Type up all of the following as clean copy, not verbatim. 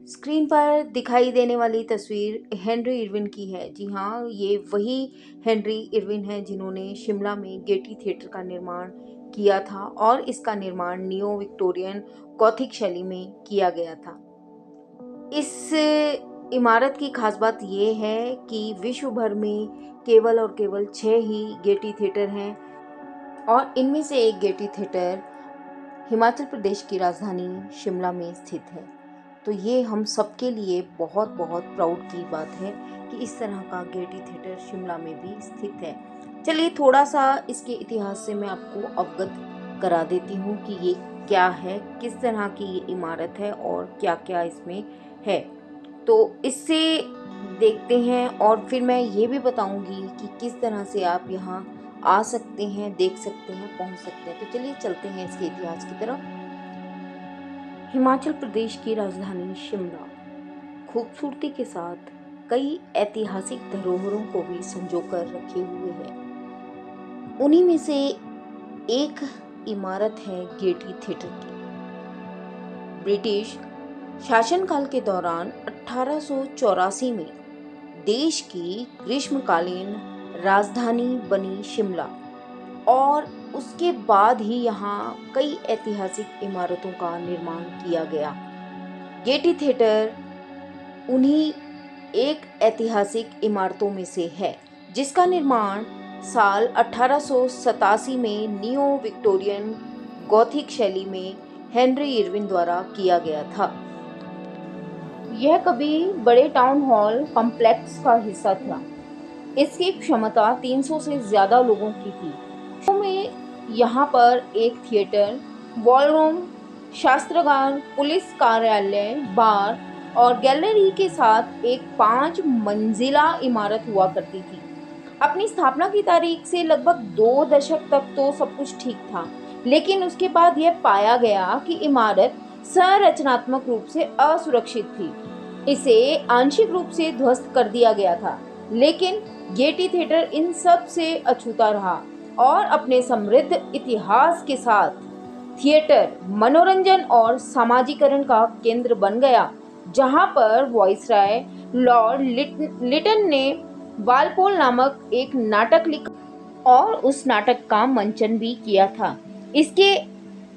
Screen पर दिखाई देने वाली तस्वीर हेनरी इरविन की है। जी हाँ, ये वही हेनरी इरविन है जिन्होंने शिमला में गेटी थिएटर का निर्माण किया था और इसका निर्माण नियो विक्टोरियन गॉथिक शैली में किया गया था। इस इमारत की खास बात ये है कि विश्व भर में केवल और केवल 6 ही गेटी थिएटर हैं और इनमें से एक गेटी थिएटर हिमाचल प्रदेश की राजधानी शिमला में स्थित है। तो ये हम सबके लिए बहुत बहुत प्राउड की बात है कि इस तरह का गेटी थिएटर शिमला में भी स्थित है। चलिए थोड़ा सा इसके इतिहास से मैं आपको अवगत करा देती हूँ कि ये क्या है, किस तरह की ये इमारत है और क्या क्या इसमें है। तो इससे देखते हैं और फिर मैं ये भी बताऊंगी कि किस तरह से आप यहाँ आ सकते हैं, देख सकते हैं, पहुँच सकते हैं। तो चलिए चलते हैं इसके इतिहास की तरफ। हिमाचल प्रदेश की राजधानी शिमला खूबसूरती के साथ कई ऐतिहासिक धरोहरों को भी संजोकर रखे हुए है। उन्हीं में से एक इमारत है गेटी थिएटर की। ब्रिटिश शासनकाल के दौरान 1884 में देश की ग्रीष्मकालीन राजधानी बनी शिमला और उसके बाद ही यहाँ कई ऐतिहासिक इमारतों का निर्माण किया गया। गेटी थिएटर उन्हीं एक ऐतिहासिक इमारतों में से है जिसका निर्माण साल 1887 में नियो विक्टोरियन गॉथिक शैली में हेनरी इरविन द्वारा किया गया था। यह कभी बड़े टाउन हॉल कॉम्प्लेक्स का हिस्सा था। इसकी क्षमता 300 से ज्यादा लोगों की थी। में यहाँ पर एक थिएटर, बॉलरूम, शास्त्रागार, पुलिस कार्यालय, बार और गैलरी के साथ एक 5 मंजिला इमारत हुआ करती थी। अपनी स्थापना की तारीख से लगभग 2 दशक तक तो सब कुछ ठीक था, लेकिन उसके बाद यह पाया गया कि इमारत संरचनात्मक रूप से असुरक्षित थी। इसे आंशिक रूप से ध्वस्त कर दिया गया था, लेकिन गेटी थिएटर इन सब से अछूता रहा और अपने समृद्ध इतिहास के साथ थिएटर मनोरंजन और सामाजिकरण का केंद्र बन गया, जहां पर वॉइसराय लॉर्ड लिटन ने वालपोल नामक एक नाटक लिखा और उस नाटक का मंचन भी किया था। इसके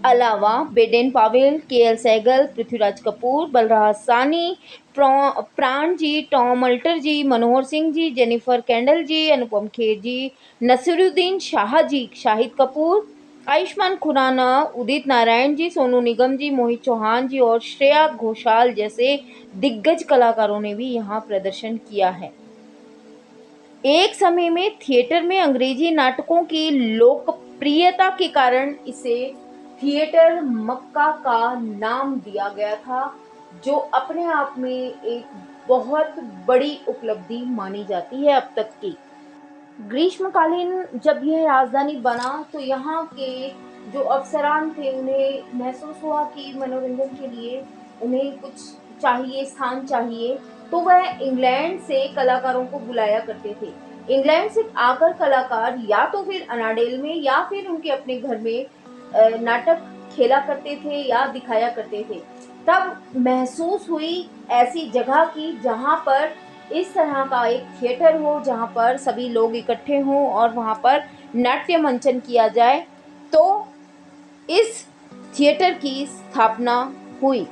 अलावा Baden Powell, KL. Saigal, Prithviraj Kapoor, Balraj Sahni, Pran ji, Tom Alter ji, Manohar Singh ji, Jennifer Kendal ji, Anupam Kher ji, Naseeruddin Shah ji, Shahid Kapoor, Ayushmann Khurrana, Udit Narayan ji, Sonu Nigam ji, Mohit Chauhan ji और श्रेया घोषाल जैसे दिग्गज कलाकारों ने भी यहाँ प्रदर्शन किया है। एक समय में थिएटर में अंग्रेजी नाटकों की लोकप्रियता के कारण इसे थिएटर मक्का का नाम दिया गया था, जो अपने आप में एक बहुत बड़ी उपलब्धि मानी जाती है अब तक की। ग्रीष्मकालीन जब यह राजधानी बना तो यहाँ के जो अफसरान थे उन्हें महसूस हुआ कि मनोरंजन के लिए उन्हें कुछ चाहिए, स्थान चाहिए, तो वह इंग्लैंड से कलाकारों को बुलाया करते थे। इंग्लैंड से आकर कलाकार या तो फिर अनाडेल में या फिर उनके अपने घर में नाटक खेला करते थे या दिखाया करते थे। तब महसूस हुई ऐसी जगह की जहाँ पर इस तरह का एक थिएटर हो, जहाँ पर सभी लोग इकट्ठे हों और वहाँ पर नाट्य मंचन किया जाए, तो इस थिएटर की स्थापना हुई।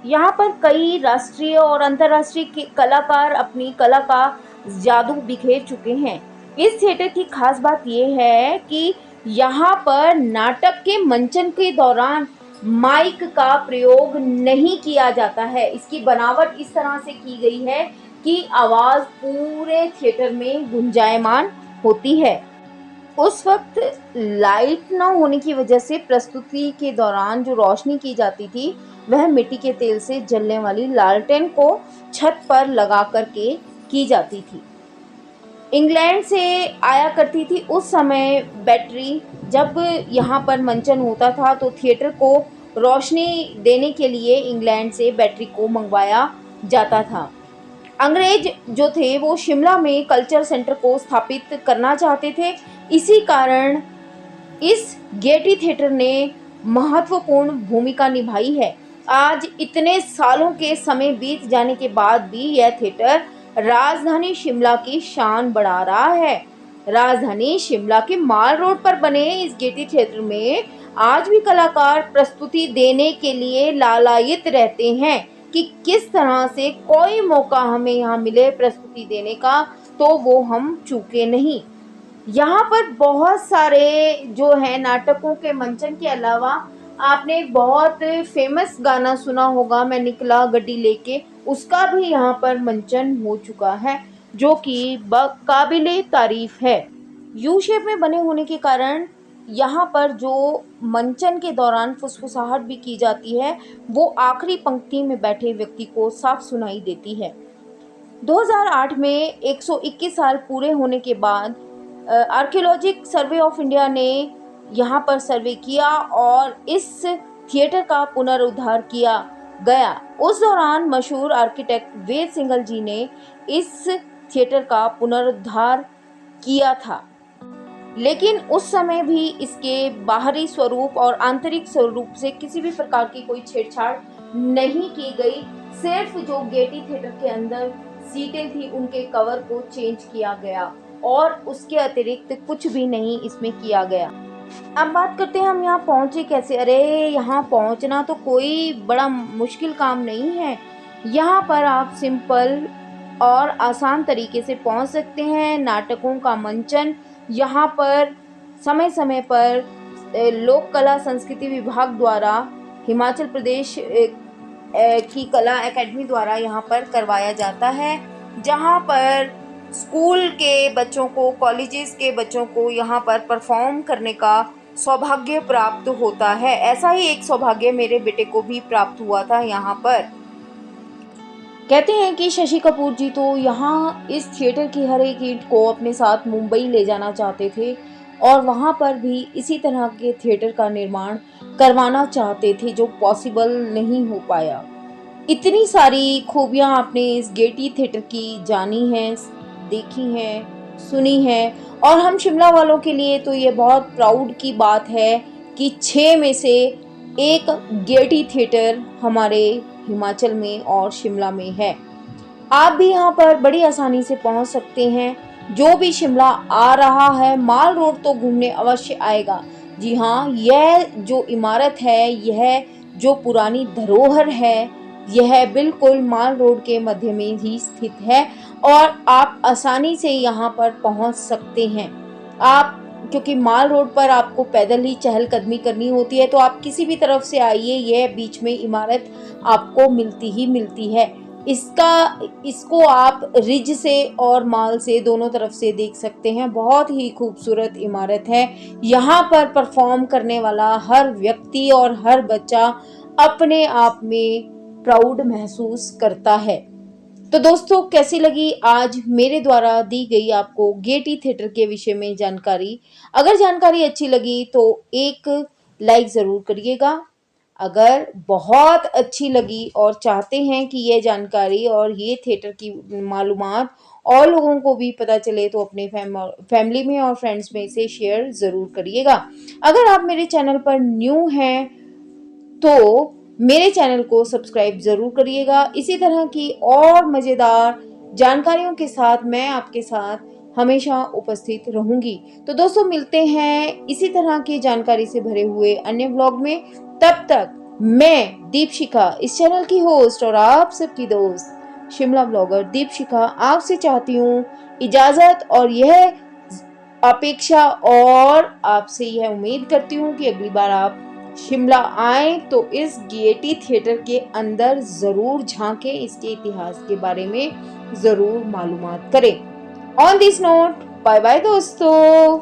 यहाँ पर कई राष्ट्रीय और अंतर्राष्ट्रीय कलाकार अपनी कला का जादू बिखेर चुके हैं। इस थिएटर की खास बात यह है कि यहाँ पर नाटक के मंचन के दौरान माइक का प्रयोग नहीं किया जाता है। इसकी बनावट इस तरह से की गई है कि आवाज पूरे थिएटर में गुंजायमान होती है। उस वक्त लाइट न होने की वजह से प्रस्तुति के दौरान जो रोशनी की जाती थी वह मिट्टी के तेल से जलने वाली लालटेन को छत पर लगा करके की जाती थी। इंग्लैंड से आया करती थी उस समय बैटरी। जब यहाँ पर मंचन होता था तो थिएटर को रोशनी देने के लिए इंग्लैंड से बैटरी को मंगवाया जाता था। अंग्रेज जो थे वो शिमला में कल्चर सेंटर को स्थापित करना चाहते थे। इसी कारण इस गेटी थिएटर ने महत्वपूर्ण भूमिका निभाई है। आज इतने सालों के समय बीत जाने के बाद भी यह थिएटर राजधानी शिमला की शान बढ़ा रहा है। राजधानी शिमला के माल रोड पर बने इस गेयटी थिएटर में आज भी कलाकार प्रस्तुति देने के लिए लालायित रहते हैं कि किस तरह से कोई मौका हमें यहाँ मिले प्रस्तुति देने का तो वो हम चूके नहीं। यहाँ पर बहुत सारे जो है नाटकों के मंचन के अलावा आपने एक बहुत फेमस गाना सुना होगा, मैं निकला गड्डी लेके, उसका भी यहाँ पर मंचन हो चुका है जो कि काबिले तारीफ है। यू शेप में बने होने के कारण यहाँ पर जो मंचन के दौरान फुसफुसाहट भी की जाती है वो आखिरी पंक्ति में बैठे व्यक्ति को साफ सुनाई देती है। 2008 में 121 साल पूरे होने के बाद आर्कियोलॉजिक सर्वे ऑफ इंडिया ने यहाँ पर सर्वे किया और इस थिएटर का पुनरुद्धार किया गया। उस दौरान मशहूर आर्किटेक्ट वेद सिंघल जी ने इस थिएटर का पुनरुद्धार किया था, लेकिन उस समय भी इसके बाहरी स्वरूप और आंतरिक स्वरूप से किसी भी प्रकार की कोई छेड़छाड़ नहीं की गई। सिर्फ जो गेयटी थिएटर के अंदर सीटें थी उनके कवर को चेंज किया गया और उसके अतिरिक्त कुछ भी नहीं इसमें किया गया। अब बात करते हैं हम यहाँ पहुँचे कैसे। अरे यहाँ पहुँचना तो कोई बड़ा मुश्किल काम नहीं है। यहाँ पर आप सिंपल और आसान तरीके से पहुँच सकते हैं। नाटकों का मंचन यहाँ पर समय समय पर लोक कला संस्कृति विभाग द्वारा हिमाचल प्रदेश की कला एकेडमी द्वारा यहाँ पर करवाया जाता है, जहाँ पर स्कूल के बच्चों को, कॉलेजेस के बच्चों को यहाँ पर परफॉर्म करने का सौभाग्य प्राप्त होता है। ऐसा ही एक सौभाग्य मेरे बेटे को भी प्राप्त हुआ था। यहाँ पर कहते हैं कि शशि कपूर जी तो यहाँ इस थिएटर की हर एक ईंट को अपने साथ मुंबई ले जाना चाहते थे और वहाँ पर भी इसी तरह के थिएटर का निर्माण करवाना चाहते थे जो पॉसिबल नहीं हो पाया। इतनी सारी खूबियाँ आपने इस गेयटी थिएटर की जानी हैं, देखी हैं, सुनी हैं और हम शिमला वालों के लिए तो ये बहुत प्राउड की बात है कि 6 में से एक गेयटी थिएटर हमारे हिमाचल में और शिमला में है। आप भी यहाँ पर बड़ी आसानी से पहुँच सकते हैं। जो भी शिमला आ रहा है माल रोड तो घूमने अवश्य आएगा। जी हाँ, यह जो इमारत है, यह जो पुरानी धरोहर है, यह बिल्कुल माल रोड के मध्य में ही स्थित है और आप आसानी से यहाँ पर पहुँच सकते हैं। आप क्योंकि माल रोड पर आपको पैदल ही चहलकदमी करनी होती है, तो आप किसी भी तरफ से आइए, यह बीच में इमारत आपको मिलती ही मिलती है। इसको आप रिज से और माल से दोनों तरफ से देख सकते हैं। बहुत ही खूबसूरत इमारत है। यहाँ पर परफॉर्म करने वाला हर व्यक्ति और हर बच्चा अपने आप में प्राउड महसूस करता है। तो दोस्तों, कैसी लगी आज मेरे द्वारा दी गई आपको गेयटी थिएटर के विषय में जानकारी। अगर जानकारी अच्छी लगी तो एक लाइक ज़रूर करिएगा। अगर बहुत अच्छी लगी और चाहते हैं कि ये जानकारी और ये थिएटर की मालूमात और लोगों को भी पता चले तो अपने फैमिली में और फ्रेंड्स में इसे शेयर ज़रूर करिएगा। अगर आप मेरे चैनल पर न्यू हैं तो मेरे चैनल को सब्सक्राइब ज़रूर करिएगा। इसी तरह की और मज़ेदार जानकारियों के साथ मैं आपके साथ हमेशा उपस्थित रहूंगी। तो दोस्तों, मिलते हैं इसी तरह की जानकारी से भरे हुए अन्य व्लॉग में। तब तक मैं दीपशिखा, इस चैनल की होस्ट और आप सबकी दोस्त शिमला ब्लॉगर दीपशिखा, आपसे चाहती हूँ इजाज़त और यह अपेक्षा और आपसे यह उम्मीद करती हूँ कि अगली बार आप शिमला आए तो इस गेयटी थिएटर के अंदर ज़रूर झांकें, इसके इतिहास के बारे में ज़रूर मालूमात करें। On this note, bye bye दोस्तों।